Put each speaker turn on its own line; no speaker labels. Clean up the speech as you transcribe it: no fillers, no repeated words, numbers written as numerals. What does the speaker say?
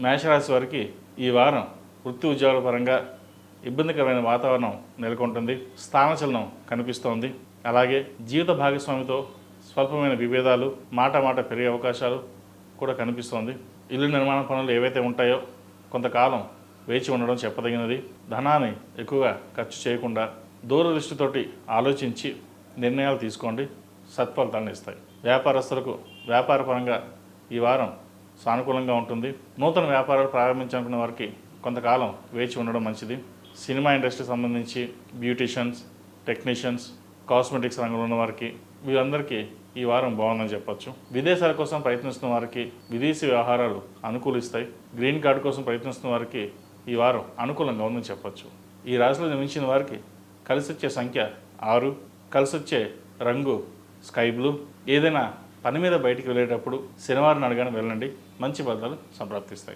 మేషరాశి వారికి ఈ వారం వృత్తి ఉద్యోగాల పరంగా ఇబ్బందికరమైన వాతావరణం నెలకొంటుంది. స్థానచలనం కనిపిస్తోంది. అలాగే జీవిత భాగస్వామితో స్వల్పమైన విభేదాలు, మాట పెరిగే అవకాశాలు కూడా కనిపిస్తోంది. ఇల్లు నిర్మాణ పనులు ఏవైతే ఉంటాయో కొంతకాలం వేచి ఉండడం చెప్పదగినది. ధనాన్ని ఎక్కువగా ఖర్చు చేయకుండా దూరదృష్టితోటి ఆలోచించి నిర్ణయాలు తీసుకోండి, సత్ఫలితాలను ఇస్తాయి. వ్యాపారస్తులకు వ్యాపారపరంగా ఈ వారం సానుకూలంగా ఉంటుంది. నూతన వ్యాపారాలు ప్రారంభించాలనుకున్న వారికి కొంతకాలం వేచి ఉండడం మంచిది. సినిమా ఇండస్ట్రీకి సంబంధించి బ్యూటీషియన్స్, టెక్నీషియన్స్, కాస్మెటిక్స్ రంగంలో ఉన్న వారికి వీరందరికీ ఈ వారం బాగుందని చెప్పొచ్చు. విదేశాల కోసం ప్రయత్నిస్తున్న వారికి విదేశీ వ్యవహారాలు అనుకూలిస్తాయి. గ్రీన్ కార్డు కోసం ప్రయత్నిస్తున్న వారికి ఈ వారం అనుకూలంగా ఉందని చెప్పొచ్చు. ఈ రాశిలో జన్మించిన వారికి కలిసొచ్చే సంఖ్య 6, కలిసొచ్చే రంగు స్కై బ్లూ. ఏదైనా పని మీద బయటికి వెళ్ళేటప్పుడు శనివారం అడగానే వెళ్ళండి, మంచి ఫలితాలు సంప్రాప్తిస్తాయి.